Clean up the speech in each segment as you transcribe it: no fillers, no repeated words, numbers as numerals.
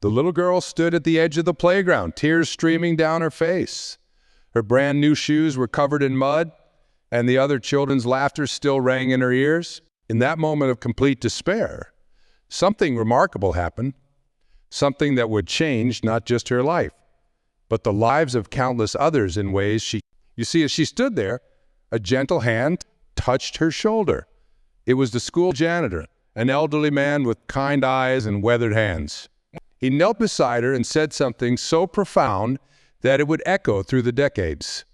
The little girl stood at the edge of the playground, tears streaming down her face. Her brand new shoes were covered in mud, and the other children's laughter still rang in her ears. In that moment of complete despair, something remarkable happened, something that would change not just her life, but the lives of countless others in ways You see, as she stood there, a gentle hand touched her shoulder. It was the school janitor, an elderly man with kind eyes and weathered hands. He knelt beside her and said something so profound that it would echo through the decades.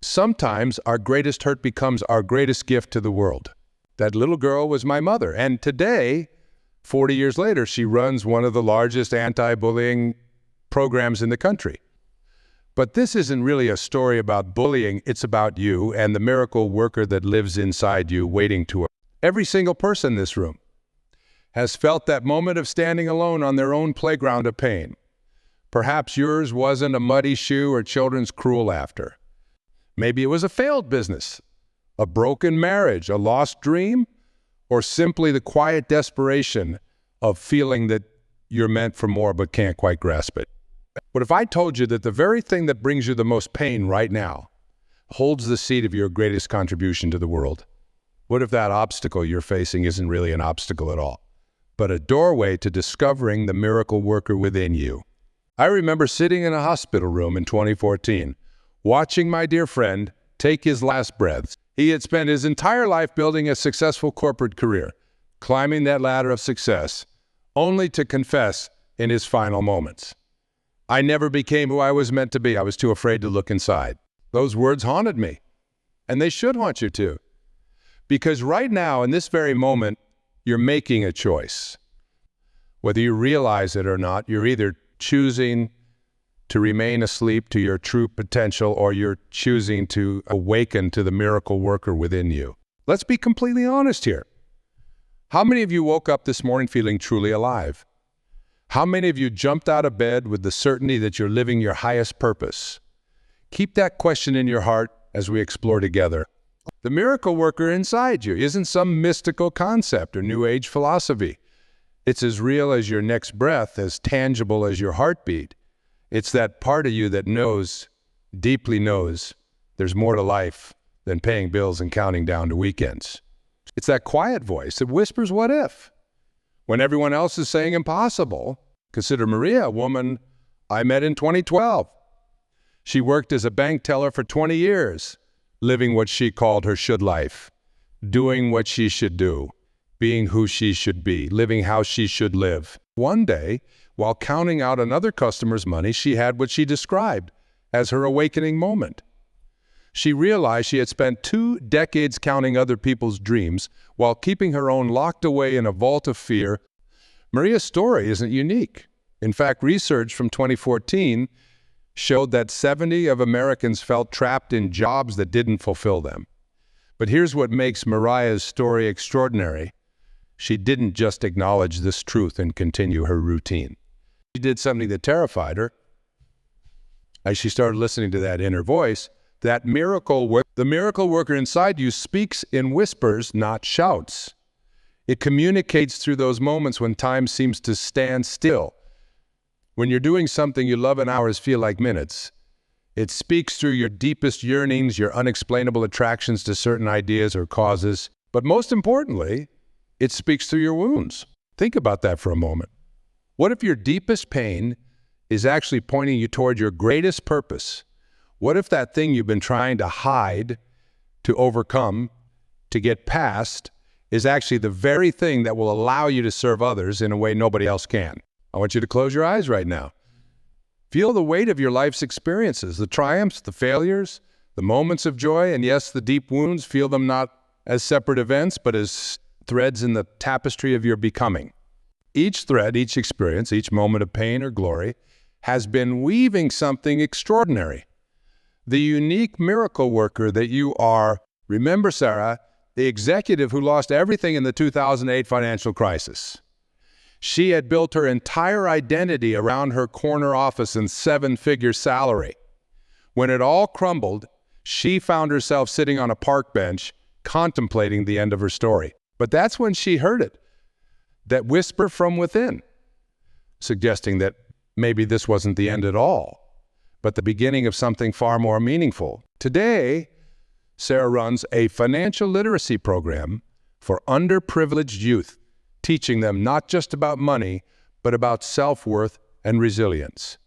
Sometimes our greatest hurt becomes our greatest gift to the world. That little girl was my mother, and today, 40 years later, she runs one of the largest anti-bullying programs in the country. But this isn't really a story about bullying, it's about you and the miracle worker that lives inside you waiting to her. Every single person in this room has felt that moment of standing alone on their own playground of pain. Perhaps yours wasn't a muddy shoe or children's cruel laughter. Maybe it was a failed business, a broken marriage, a lost dream, or simply the quiet desperation of feeling that you're meant for more but can't quite grasp it. What if I told you that the very thing that brings you the most pain right now holds the seed of your greatest contribution to the world? What if that obstacle you're facing isn't really an obstacle at all, but a doorway to discovering the miracle worker within you? I remember sitting in a hospital room in 2014, watching my dear friend take his last breaths. He had spent his entire life building a successful corporate career, climbing that ladder of success, only to confess in his final moments, "I never became who I was meant to be. I was too afraid to look inside." Those words haunted me, and they should haunt you too. Because right now, in this very moment, you're making a choice. Whether you realize it or not, you're either choosing to remain asleep to your true potential, or you're choosing to awaken to the miracle worker within you. Let's be completely honest here. How many of you woke up this morning feeling truly alive? How many of you jumped out of bed with the certainty that you're living your highest purpose? Keep that question in your heart as we explore together. The miracle worker inside you isn't some mystical concept or New Age philosophy. It's as real as your next breath, as tangible as your heartbeat. It's that part of you that knows, deeply knows, there's more to life than paying bills and counting down to weekends. It's that quiet voice that whispers, "What if?" when everyone else is saying impossible. Consider Maria, a woman I met in 2012. She worked as a bank teller for 20 years, living what she called her should life, doing what she should do, being who she should be, living how she should live. One day, while counting out another customer's money, she had what she described as her awakening moment. She realized she had spent 2 decades counting other people's dreams while keeping her own locked away in a vault of fear. Maria's story isn't unique. In fact, research from 2014 showed that 70% of Americans felt trapped in jobs that didn't fulfill them. But here's what makes Maria's story extraordinary. She didn't just acknowledge this truth and continue her routine. She did something that terrified her. As she started listening to that inner voice, the miracle worker inside you speaks in whispers, not shouts. It communicates through those moments when time seems to stand still. When you're doing something you love and hours feel like minutes. It speaks through your deepest yearnings, your unexplainable attractions to certain ideas or causes. But most importantly, it speaks through your wounds. Think about that for a moment. What if your deepest pain is actually pointing you toward your greatest purpose? What if that thing you've been trying to hide, to overcome, to get past, is actually the very thing that will allow you to serve others in a way nobody else can? I want you to close your eyes right now. Feel the weight of your life's experiences, the triumphs, the failures, the moments of joy, and yes, the deep wounds. Feel them not as separate events, but as threads in the tapestry of your becoming. Each thread, each experience, each moment of pain or glory has been weaving something extraordinary. The unique miracle worker that you are. Remember, Sarah, the executive who lost everything in the 2008 financial crisis. She had built her entire identity around her corner office and 7-figure salary. When it all crumbled, she found herself sitting on a park bench contemplating the end of her story. But that's when she heard it, that whisper from within. suggesting that maybe this wasn't the end at all, but the beginning of something far more meaningful. Today, Sarah runs a financial literacy program for underprivileged youth, teaching them not just about money, but about self-worth and resilience.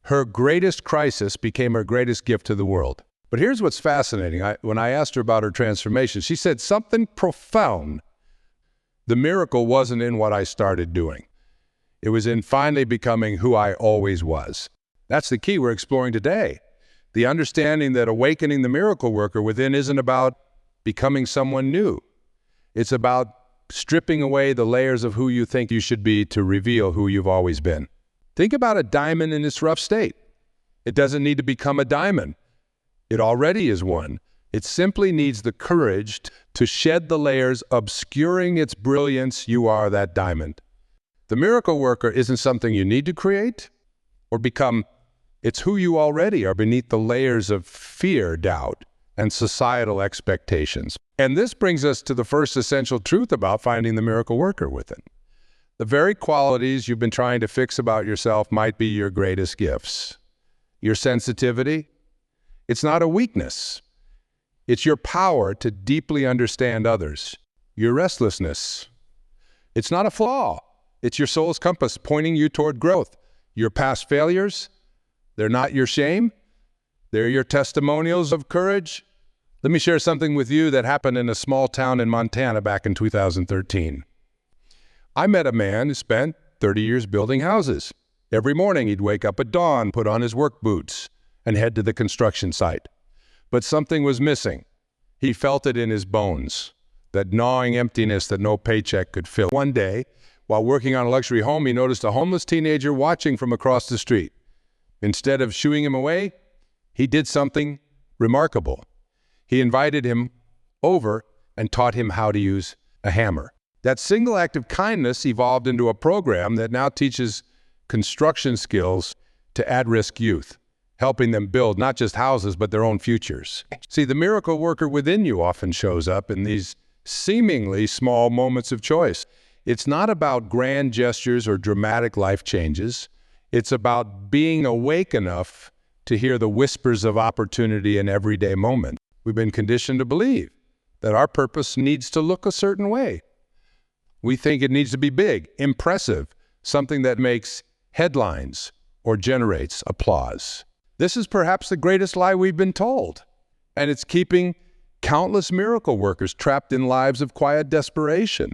Her greatest crisis became her greatest gift to the world. But here's what's fascinating. When I asked her about her transformation, she said something profound. The miracle wasn't in what I started doing. It was in finally becoming who I always was. That's the key we're exploring today. The understanding that awakening the miracle worker within isn't about becoming someone new. It's about stripping away the layers of who you think you should be to reveal who you've always been. Think about a diamond in its rough state. It doesn't need to become a diamond. It already is one. It simply needs the courage to shed the layers obscuring its brilliance. You are that diamond. The miracle worker isn't something you need to create or become. It's who you already are beneath the layers of fear, doubt, and societal expectations. And this brings us to the first essential truth about finding the miracle worker within. The very qualities you've been trying to fix about yourself might be your greatest gifts. Your sensitivity, it's not a weakness. It's your power to deeply understand others. Your restlessness, it's not a flaw. It's your soul's compass pointing you toward growth. Your past failures, they're not your shame. They're your testimonials of courage. Let me share something with you that happened in a small town in Montana back in 2013. I met a man who spent 30 years building houses. Every morning he'd wake up at dawn, put on his work boots, and head to the construction site. But something was missing. He felt it in his bones, that gnawing emptiness that no paycheck could fill. One day, while working on a luxury home, he noticed a homeless teenager watching from across the street. Instead of shooing him away, he did something remarkable. He invited him over and taught him how to use a hammer. That single act of kindness evolved into a program that now teaches construction skills to at-risk youth, helping them build not just houses, but their own futures. See, the miracle worker within you often shows up in these seemingly small moments of choice. It's not about grand gestures or dramatic life changes. It's about being awake enough to hear the whispers of opportunity in everyday moments. We've been conditioned to believe that our purpose needs to look a certain way. We think it needs to be big, impressive, something that makes headlines or generates applause. This is perhaps the greatest lie we've been told, and it's keeping countless miracle workers trapped in lives of quiet desperation.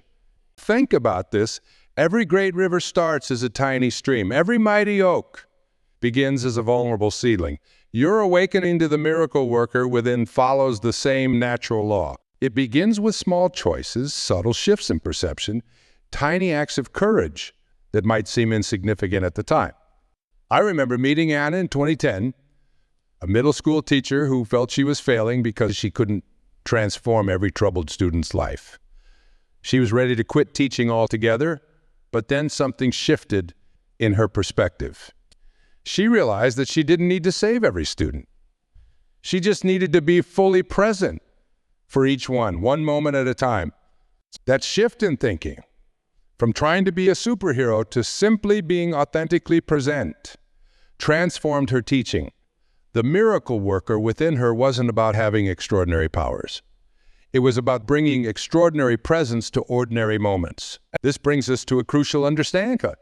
Think about this. Every great river starts as a tiny stream. Every mighty oak begins as a vulnerable seedling. Your awakening to the miracle worker within follows the same natural law. It begins with small choices, subtle shifts in perception, tiny acts of courage that might seem insignificant at the time. I remember meeting Anna in 2010, a middle school teacher who felt she was failing because she couldn't transform every troubled student's life. She was ready to quit teaching altogether, but then something shifted in her perspective. She realized that she didn't need to save every student. She just needed to be fully present for each one moment at a time. That shift in thinking, from trying to be a superhero to simply being authentically present, transformed her teaching. The miracle worker within her wasn't about having extraordinary powers. It was about bringing extraordinary presence to ordinary moments. This brings us to a crucial understanding.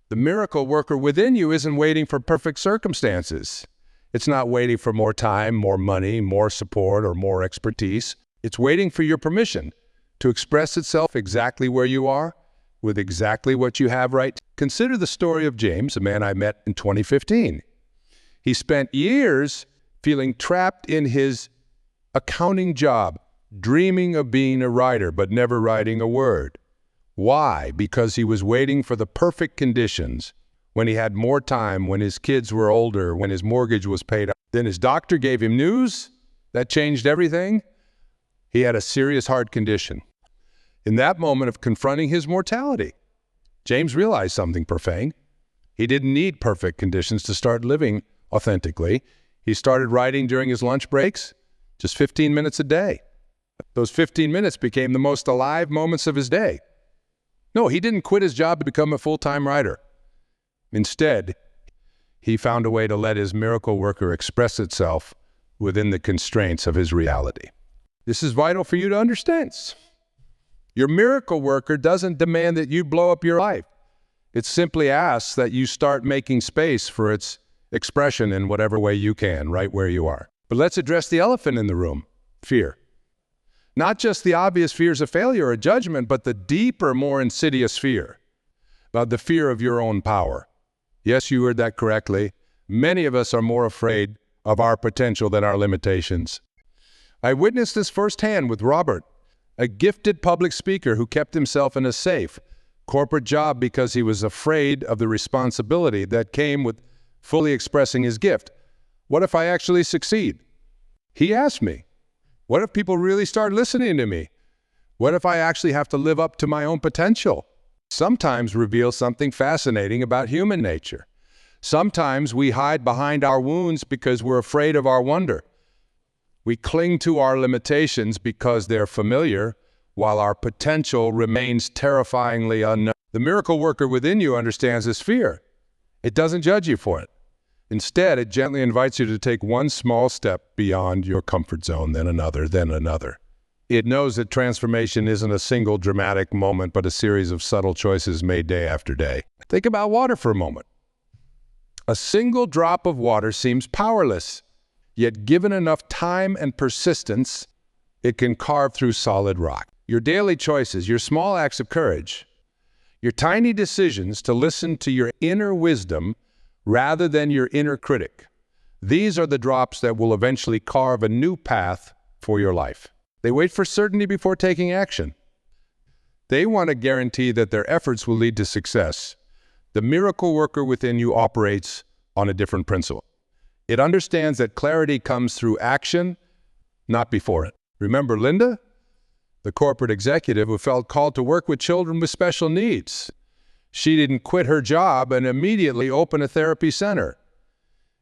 The miracle worker within you isn't waiting for perfect circumstances. It's not waiting for more time, more money, more support, or more expertise. It's waiting for your permission to express itself exactly where you are, with exactly what you have right. Consider the story of James, a man I met in 2015. He spent years feeling trapped in his accounting job, dreaming of being a writer, but never writing a word. Why? Because he was waiting for the perfect conditions, when he had more time, when his kids were older, when his mortgage was paid up. Then his doctor gave him news that changed everything. He had a serious heart condition. In that moment of confronting his mortality, James realized something profound. He didn't need perfect conditions to start living authentically. He started writing during his lunch breaks, just 15 minutes a day. Those 15 minutes became the most alive moments of his day. No, he didn't quit his job to become a full-time writer. Instead, he found a way to let his miracle worker express itself within the constraints of his reality. This is vital for you to understand. Your miracle worker doesn't demand that you blow up your life. It simply asks that you start making space for its expression in whatever way you can, right where you are. But let's address the elephant in the room, fear. Not just the obvious fears of failure or judgment, but the deeper, more insidious fear, about the fear of your own power. Yes, you heard that correctly. Many of us are more afraid of our potential than our limitations. I witnessed this firsthand with Robert, a gifted public speaker who kept himself in a safe corporate job because he was afraid of the responsibility that came with fully expressing his gift. What if I actually succeed? He asked me. What if people really start listening to me? What if I actually have to live up to my own potential? Sometimes reveal something fascinating about human nature. Sometimes we hide behind our wounds because we're afraid of our wonder. We cling to our limitations because they're familiar, while our potential remains terrifyingly unknown. The miracle worker within you understands this fear. It doesn't judge you for it. Instead, it gently invites you to take one small step beyond your comfort zone, then another, then another. It knows that transformation isn't a single dramatic moment, but a series of subtle choices made day after day. Think about water for a moment. A single drop of water seems powerless, yet given enough time and persistence, it can carve through solid rock. Your daily choices, your small acts of courage, your tiny decisions to listen to your inner wisdom rather than your inner critic. These are the drops that will eventually carve a new path for your life. They wait for certainty before taking action. They want to guarantee that their efforts will lead to success. The miracle worker within you operates on a different principle. It understands that clarity comes through action, not before it. Remember Linda, the corporate executive who felt called to work with children with special needs? She didn't quit her job and immediately open a therapy center.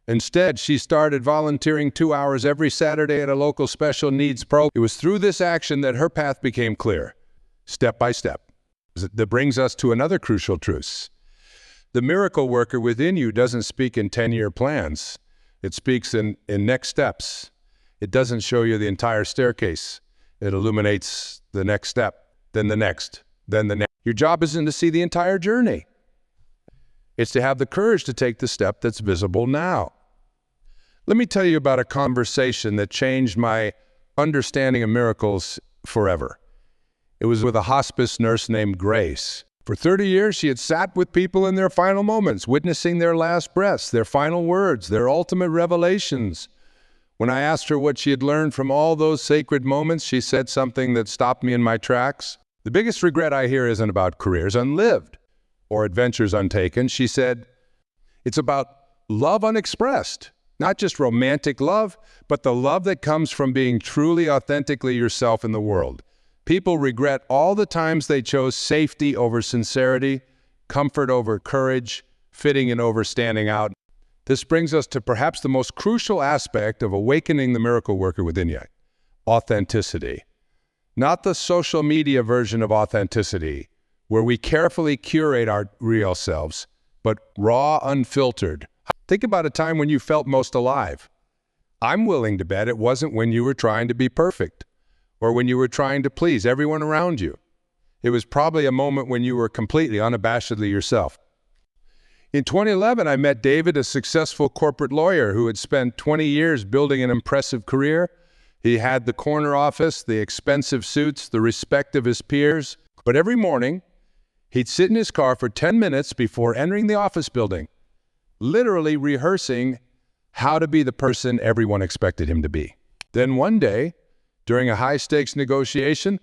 Instead, she started volunteering 2 hours every Saturday at a local special needs program. It was through this action that her path became clear, step by step. That brings us to another crucial truth. The miracle worker within you doesn't speak in 10-year plans. It speaks in next steps. It doesn't show you the entire staircase. It illuminates the next step, then the next, then the next. Your job isn't to see the entire journey. It's to have the courage to take the step that's visible now. Let me tell you about a conversation that changed my understanding of miracles forever. It was with a hospice nurse named Grace. For 30 years, she had sat with people in their final moments, witnessing their last breaths, their final words, their ultimate revelations. When I asked her what she had learned from all those sacred moments, she said something that stopped me in my tracks. The biggest regret I hear isn't about careers unlived or adventures untaken. She said, it's about love unexpressed. Not just romantic love, but the love that comes from being truly, authentically yourself in the world. People regret all the times they chose safety over sincerity, comfort over courage, fitting in over standing out. This brings us to perhaps the most crucial aspect of awakening the miracle worker within you, authenticity. Not the social media version of authenticity, where we carefully curate our real selves, but raw, unfiltered. Think about a time when you felt most alive. I'm willing to bet it wasn't when you were trying to be perfect or when you were trying to please everyone around you. It was probably a moment when you were completely, unabashedly yourself. In 2011, I met David, a successful corporate lawyer who had spent 20 years building an impressive career. He had the corner office, the expensive suits, the respect of his peers. But every morning, he'd sit in his car for 10 minutes before entering the office building, literally rehearsing how to be the person everyone expected him to be. Then one day, during a high-stakes negotiation,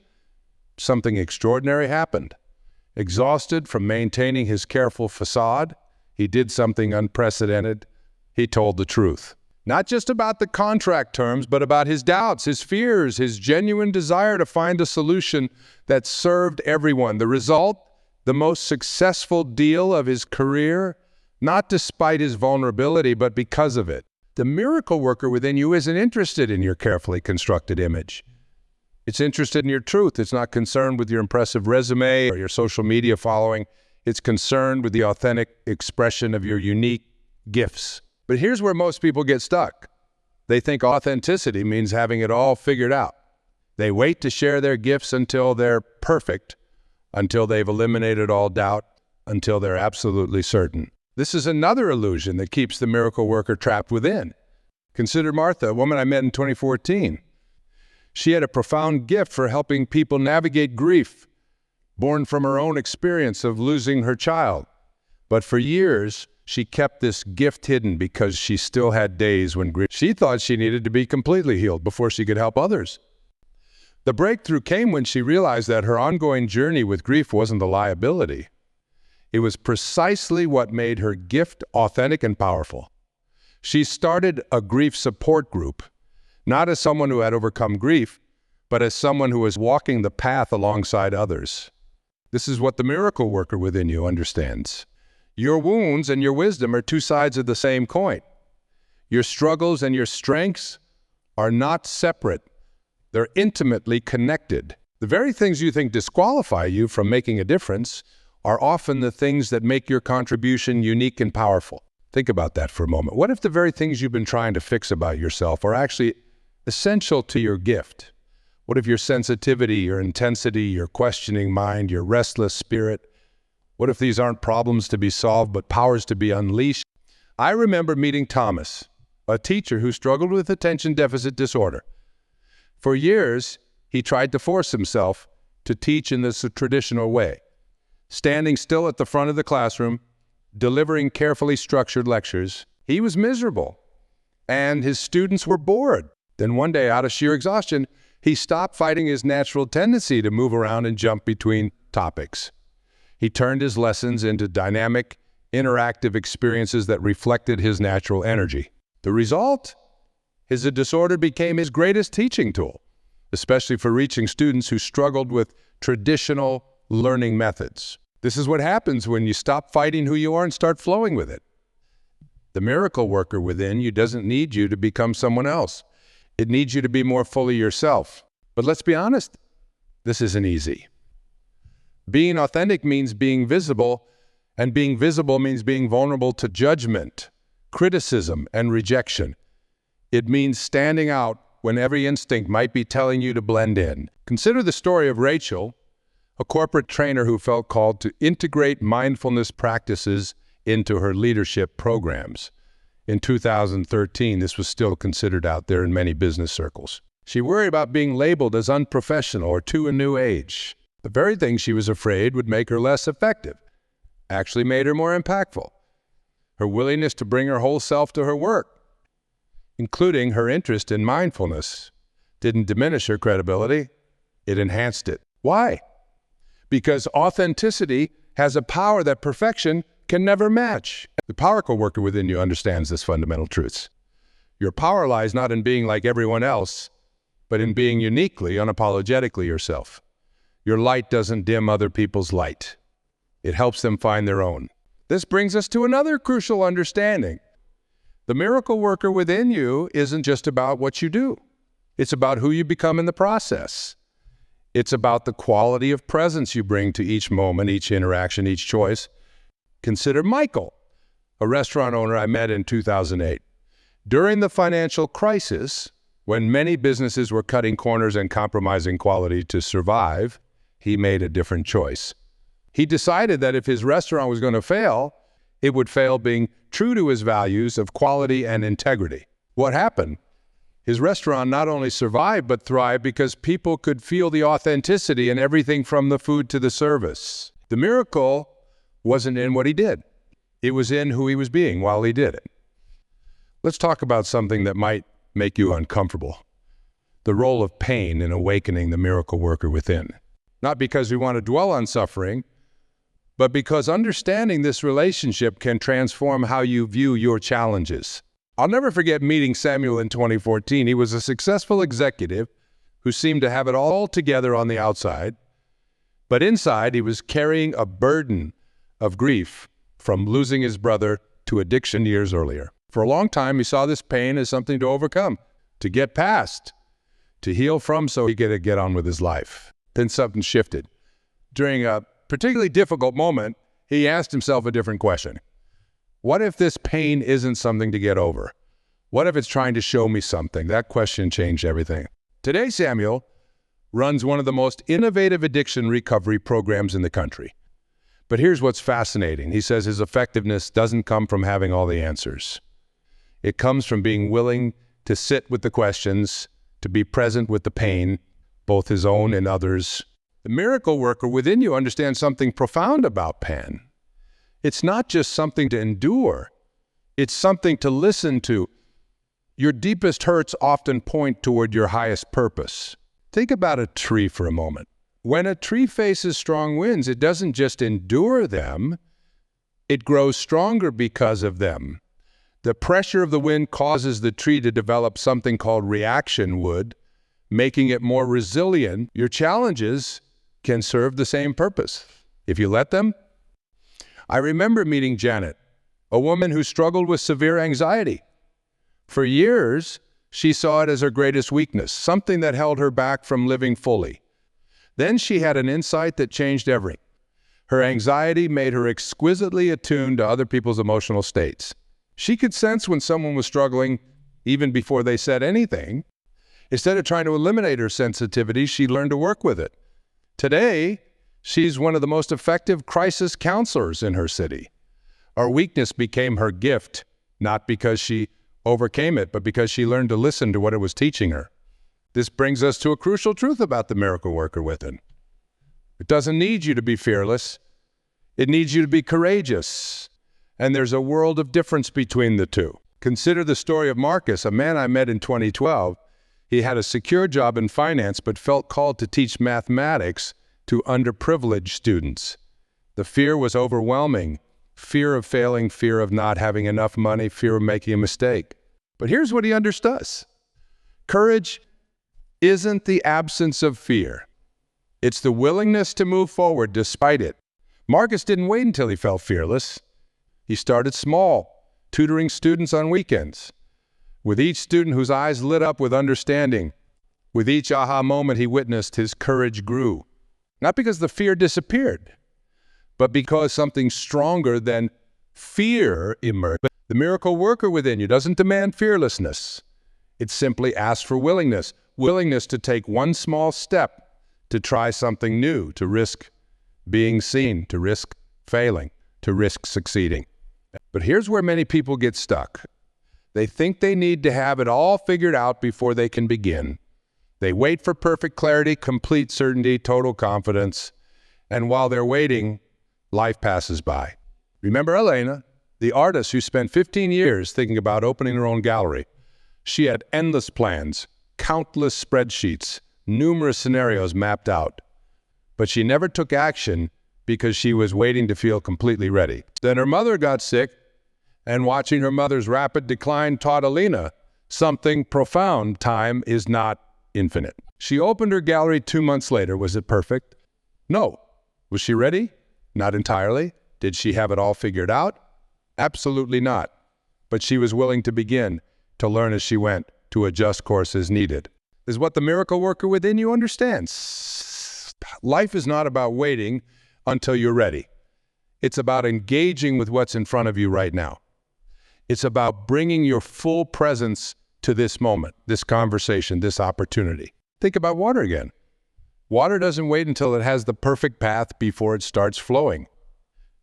something extraordinary happened. Exhausted from maintaining his careful facade, he did something unprecedented. He told the truth. Not just about the contract terms, but about his doubts, his fears, his genuine desire to find a solution that served everyone. The result, the most successful deal of his career, not despite his vulnerability, but because of it. The miracle worker within you isn't interested in your carefully constructed image. It's interested in your truth. It's not concerned with your impressive resume or your social media following. It's concerned with the authentic expression of your unique gifts. But here's where most people get stuck. They think authenticity means having it all figured out. They wait to share their gifts until they're perfect, until they've eliminated all doubt, until they're absolutely certain. This is another illusion that keeps the miracle worker trapped within. Consider Martha, a woman I met in 2014. She had a profound gift for helping people navigate grief, born from her own experience of losing her child. But for years, she kept this gift hidden because she still had days when she thought she needed to be completely healed before she could help others. The breakthrough came when she realized that her ongoing journey with grief wasn't a liability. It was precisely what made her gift authentic and powerful. She started a grief support group, not as someone who had overcome grief, but as someone who was walking the path alongside others. This is what the miracle worker within you understands. Your wounds and your wisdom are two sides of the same coin. Your struggles and your strengths are not separate. They're intimately connected. The very things you think disqualify you from making a difference are often the things that make your contribution unique and powerful. Think about that for a moment. What if the very things you've been trying to fix about yourself are actually essential to your gift? What if your sensitivity, your intensity, your questioning mind, your restless spirit, what if these aren't problems to be solved, but powers to be unleashed? I remember meeting Thomas, a teacher who struggled with attention deficit disorder. For years, he tried to force himself to teach in this traditional way, standing still at the front of the classroom, delivering carefully structured lectures. He was miserable, and his students were bored. Then one day, out of sheer exhaustion, he stopped fighting his natural tendency to move around and jump between topics. He turned his lessons into dynamic, interactive experiences that reflected his natural energy. The result? His disorder became his greatest teaching tool, especially for reaching students who struggled with traditional learning methods. This is what happens when you stop fighting who you are and start flowing with it. The miracle worker within you doesn't need you to become someone else. It needs you to be more fully yourself. But let's be honest, this isn't easy. Being authentic means being visible, and being visible means being vulnerable to judgment, criticism, and rejection. It means standing out when every instinct might be telling you to blend in. Consider the story of Rachel, a corporate trainer who felt called to integrate mindfulness practices into her leadership programs. In 2013, this was still considered out there in many business circles. She worried about being labeled as unprofessional or too a new age. The very thing she was afraid would make her less effective actually made her more impactful. Her willingness to bring her whole self to her work, including her interest in mindfulness, didn't diminish her credibility, it enhanced it. Why? Because authenticity has a power that perfection can never match. The powerful worker within you understands this fundamental truth. Your power lies not in being like everyone else, but in being uniquely, unapologetically yourself. Your light doesn't dim other people's light. It helps them find their own. This brings us to another crucial understanding. The miracle worker within you isn't just about what you do. It's about who you become in the process. It's about the quality of presence you bring to each moment, each interaction, each choice. Consider Michael, a restaurant owner I met in 2008. During the financial crisis, when many businesses were cutting corners and compromising quality to survive, he made a different choice. He decided that if his restaurant was going to fail, it would fail being true to his values of quality and integrity. What happened? His restaurant not only survived but thrived because people could feel the authenticity in everything from the food to the service. The miracle wasn't in what he did. It was in who he was being while he did it. Let's talk about something that might make you uncomfortable. The role of pain in awakening the miracle worker within. Not because we want to dwell on suffering, but because understanding this relationship can transform how you view your challenges. I'll never forget meeting Samuel in 2014. He was a successful executive who seemed to have it all together on the outside, but inside he was carrying a burden of grief from losing his brother to addiction years earlier. For a long time, he saw this pain as something to overcome, to get past, to heal from so he could get on with his life. Then something shifted. During a particularly difficult moment, He asked himself a different question. What if this pain isn't something to get over? What if it's trying to show me something? That question changed everything. Today, Samuel runs one of the most innovative addiction recovery programs in the country. But here's what's fascinating. He says his effectiveness doesn't come from having all the answers. It comes from being willing to sit with the questions, to be present with the pain, both his own and others. The miracle worker within you understands something profound about pain. It's not just something to endure. It's something to listen to. Your deepest hurts often point toward your highest purpose. Think about a tree for a moment. When a tree faces strong winds, it doesn't just endure them, it grows stronger because of them. The pressure of the wind causes the tree to develop something called reaction wood, making it more resilient. Your challenges can serve the same purpose, if you let them. I remember meeting Janet, a woman who struggled with severe anxiety. For years, she saw it as her greatest weakness, something that held her back from living fully. Then she had an insight that changed everything. Her anxiety made her exquisitely attuned to other people's emotional states. She could sense when someone was struggling even before they said anything. Instead of trying to eliminate her sensitivity, she learned to work with it. Today, she's one of the most effective crisis counselors in her city. Our weakness became her gift, not because she overcame it, but because she learned to listen to what it was teaching her. This brings us to a crucial truth about the miracle worker within. It doesn't need you to be fearless. It needs you to be courageous. And there's a world of difference between the two. Consider the story of Marcus, a man I met in 2012. He had a secure job in finance, but felt called to teach mathematics to underprivileged students. The fear was overwhelming. Fear of failing, fear of not having enough money, fear of making a mistake. But here's what he understood. Courage isn't the absence of fear. It's the willingness to move forward despite it. Marcus didn't wait until he felt fearless. He started small, tutoring students on weekends. With each student whose eyes lit up with understanding, with each aha moment he witnessed, his courage grew. Not because the fear disappeared, but because something stronger than fear emerged. The miracle worker within you doesn't demand fearlessness. It simply asks for willingness. Willingness to take one small step, to try something new, to risk being seen, to risk failing, to risk succeeding. But here's where many people get stuck. They think they need to have it all figured out before they can begin. They wait for perfect clarity, complete certainty, total confidence. And while they're waiting, life passes by. Remember Elena, the artist who spent 15 years thinking about opening her own gallery. She had endless plans, countless spreadsheets, numerous scenarios mapped out. But she never took action because she was waiting to feel completely ready. Then her mother got sick, and watching her mother's rapid decline taught Elena something profound. Time is not infinite. She opened her gallery 2 months later. Was it perfect? No. Was she ready? Not entirely. Did she have it all figured out? Absolutely not. But she was willing to begin, to learn as she went, to adjust course as needed. This is what the miracle worker within you understands. Life is not about waiting until you're ready. It's about engaging with what's in front of you right now. It's about bringing your full presence to this moment, this conversation, this opportunity. Think about water again. Water doesn't wait until it has the perfect path before it starts flowing.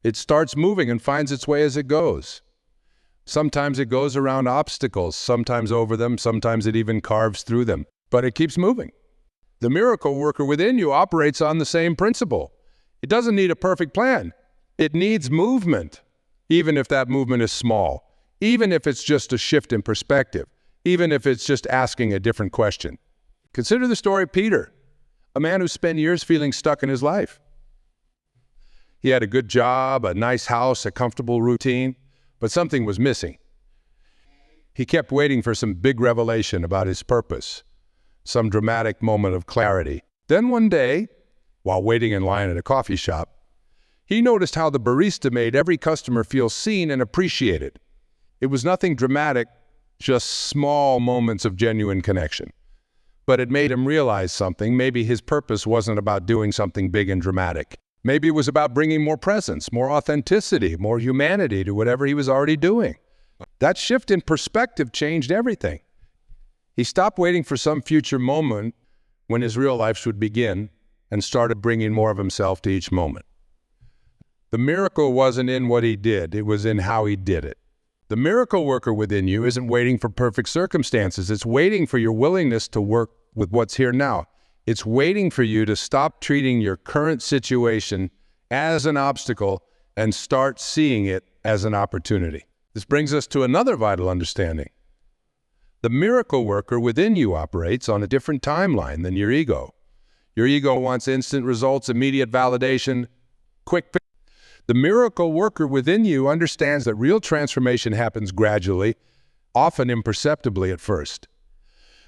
It starts moving and finds its way as it goes. Sometimes it goes around obstacles, sometimes over them, sometimes it even carves through them, but it keeps moving. The miracle worker within you operates on the same principle. It doesn't need a perfect plan. It needs movement, even if that movement is small, even if it's just a shift in perspective, even if it's just asking a different question. Consider the story of Peter, a man who spent years feeling stuck in his life. He had a good job, a nice house, a comfortable routine, but something was missing. He kept waiting for some big revelation about his purpose, some dramatic moment of clarity. Then one day, while waiting in line at a coffee shop, he noticed how the barista made every customer feel seen and appreciated. It was nothing dramatic, just small moments of genuine connection. But it made him realize something. Maybe his purpose wasn't about doing something big and dramatic. Maybe it was about bringing more presence, more authenticity, more humanity to whatever he was already doing. That shift in perspective changed everything. He stopped waiting for some future moment when his real life should begin and started bringing more of himself to each moment. The miracle wasn't in what he did, it was in how he did it. The miracle worker within you isn't waiting for perfect circumstances, it's waiting for your willingness to work with what's here now. It's waiting for you to stop treating your current situation as an obstacle and start seeing it as an opportunity. This brings us to another vital understanding. The miracle worker within you operates on a different timeline than your ego. Your ego wants instant results, immediate validation, quick fix. The miracle worker within you understands that real transformation happens gradually, often imperceptibly at first.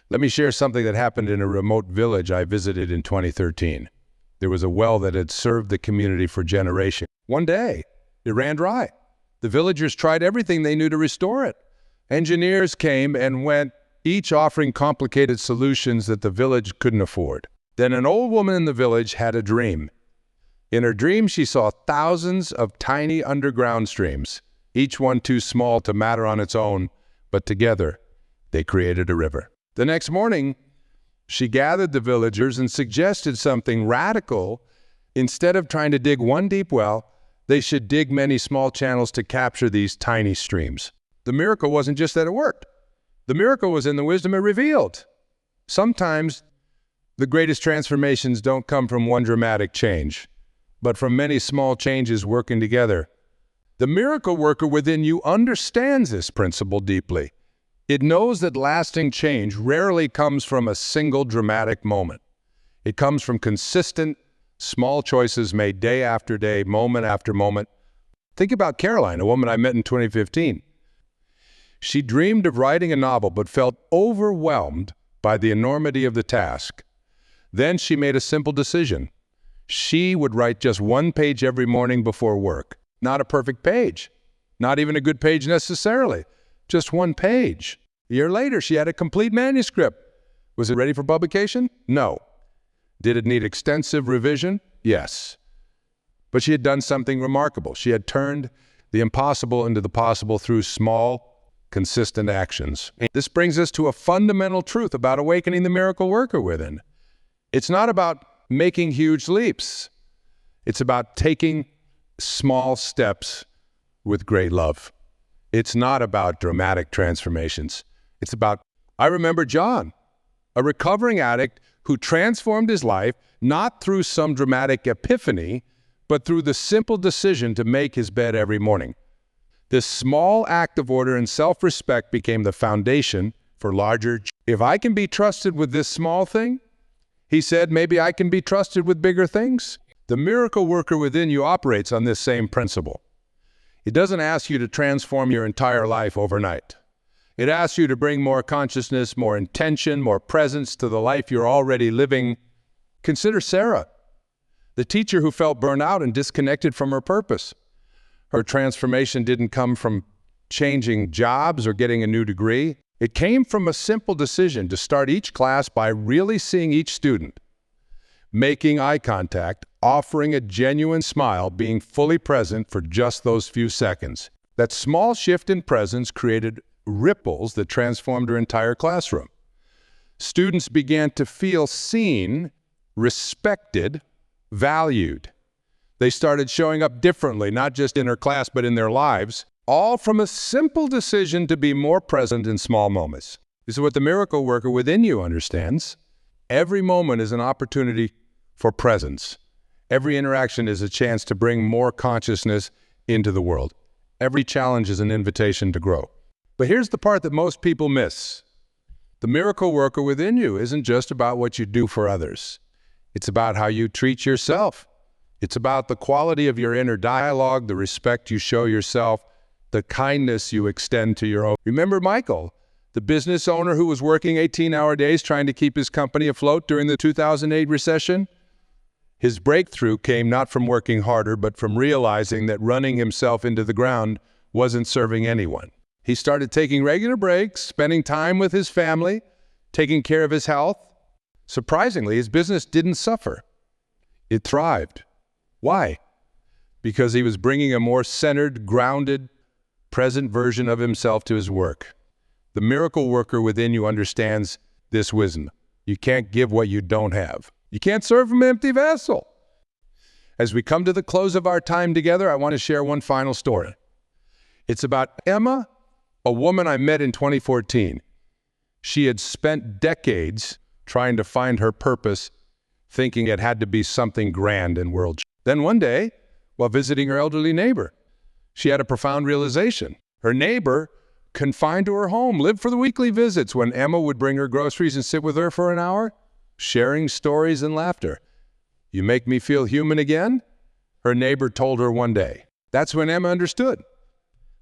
Let me share something that happened in a remote village I visited in 2013. There was a well that had served the community for generations. One day, it ran dry. The villagers tried everything they knew to restore it. Engineers came and went, each offering complicated solutions that the village couldn't afford. Then an old woman in the village had a dream. In her dream, she saw thousands of tiny underground streams, each one too small to matter on its own, but together, they created a river. The next morning, she gathered the villagers and suggested something radical. Instead of trying to dig one deep well, they should dig many small channels to capture these tiny streams. The miracle wasn't just that it worked. The miracle was in the wisdom it revealed. Sometimes, the greatest transformations don't come from one dramatic change, but from many small changes working together. The miracle worker within you understands this principle deeply. It knows that lasting change rarely comes from a single dramatic moment. It comes from consistent, small choices made day after day, moment after moment. Think about Caroline, a woman I met in 2015. She dreamed of writing a novel but felt overwhelmed by the enormity of the task. Then she made a simple decision. She would write just one page every morning before work. Not a perfect page, not even a good page necessarily. Just one page. A year later, she had a complete manuscript. Was it ready for publication? No. Did it need extensive revision? Yes. But she had done something remarkable. She had turned the impossible into the possible through small, consistent actions. This brings us to a fundamental truth about awakening the miracle worker within. It's not about making huge leaps. It's about taking small steps with great love. It's not about dramatic transformations. It's about, I remember John, a recovering addict who transformed his life not through some dramatic epiphany, but through the simple decision to make his bed every morning. This small act of order and self-respect became the foundation for larger. If I can be trusted with this small thing, he said, maybe I can be trusted with bigger things. The miracle worker within you operates on this same principle. It doesn't ask you to transform your entire life overnight. It asks you to bring more consciousness, more intention, more presence to the life you're already living. Consider Sarah, the teacher who felt burned out and disconnected from her purpose. Her transformation didn't come from changing jobs or getting a new degree. It came from a simple decision to start each class by really seeing each student, making eye contact, offering a genuine smile, being fully present for just those few seconds. That small shift in presence created ripples that transformed her entire classroom. Students began to feel seen, respected, valued. They started showing up differently, not just in her class, but in their lives, all from a simple decision to be more present in small moments. This is what the miracle worker within you understands. Every moment is an opportunity for presence. Every interaction is a chance to bring more consciousness into the world. Every challenge is an invitation to grow. But here's the part that most people miss. The miracle worker within you isn't just about what you do for others. It's about how you treat yourself. It's about the quality of your inner dialogue, the respect you show yourself, the kindness you extend to your own. Remember Michael, the business owner who was working 18-hour days trying to keep his company afloat during the 2008 recession? His breakthrough came not from working harder, but from realizing that running himself into the ground wasn't serving anyone. He started taking regular breaks, spending time with his family, taking care of his health. Surprisingly, his business didn't suffer. It thrived. Why? Because he was bringing a more centered, grounded, present version of himself to his work. The miracle worker within you understands this wisdom. You can't give what you don't have. You can't serve from an empty vessel. As we come to the close of our time together, I want to share one final story. It's about Emma, a woman I met in 2014. She had spent decades trying to find her purpose, thinking it had to be something grand and world. Then one day, while visiting her elderly neighbor, she had a profound realization. Her neighbor, confined to her home, lived for the weekly visits when Emma would bring her groceries and sit with her for an hour, sharing stories and laughter. You make me feel human again? Her neighbor told her one day. That's when Emma understood.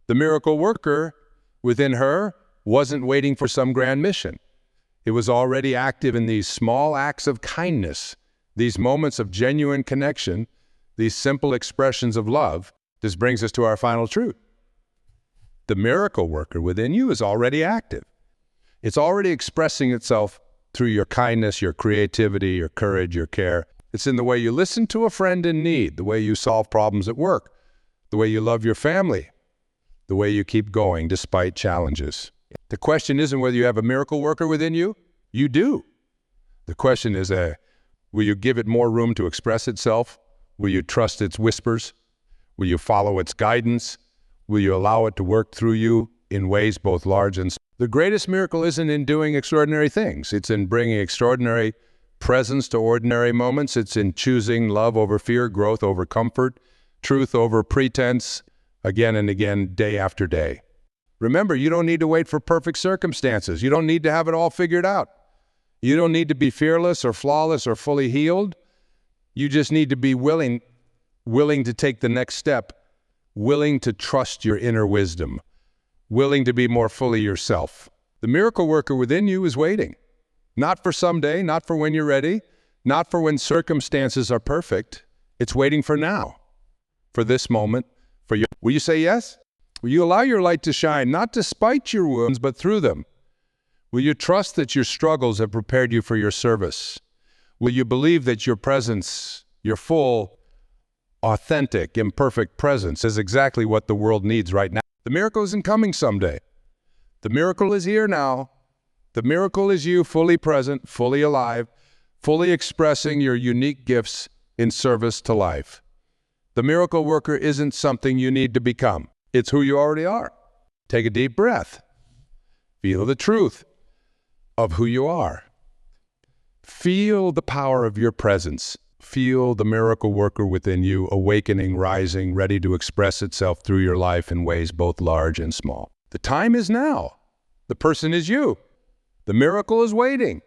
The miracle worker within her wasn't waiting for some grand mission. It was already active in these small acts of kindness, these moments of genuine connection, these simple expressions of love. This brings us to our final truth. The miracle worker within you is already active. It's already expressing itself through your kindness, your creativity, your courage, your care. It's in the way you listen to a friend in need, the way you solve problems at work, the way you love your family, the way you keep going despite challenges. The question isn't whether you have a miracle worker within you. You do. The question is, will you give it more room to express itself? Will you trust its whispers? Will you follow its guidance? Will you allow it to work through you in ways both large and small? The greatest miracle isn't in doing extraordinary things. It's in bringing extraordinary presence to ordinary moments. It's in choosing love over fear, growth over comfort, truth over pretense, again and again, day after day. Remember, you don't need to wait for perfect circumstances. You don't need to have it all figured out. You don't need to be fearless or flawless or fully healed. You just need to be willing to take the next step, willing to trust your inner wisdom, willing to be more fully yourself. The miracle worker within you is waiting. Not for someday, not for when you're ready, not for when circumstances are perfect. It's waiting for now, for this moment, for you. Will you say yes? Will you allow your light to shine, not despite your wounds, but through them? Will you trust that your struggles have prepared you for your service? Will you believe that your presence, your full, authentic, imperfect presence is exactly what the world needs right now? The miracle isn't coming someday. The miracle is here now. The miracle is you fully present, fully alive, fully expressing your unique gifts in service to life. The miracle worker isn't something you need to become. It's who you already are. Take a deep breath. Feel the truth of who you are. Feel the power of your presence. Feel the miracle worker within you, awakening, rising, ready to express itself through your life in ways both large and small. The time is now. The person is you. The miracle is waiting.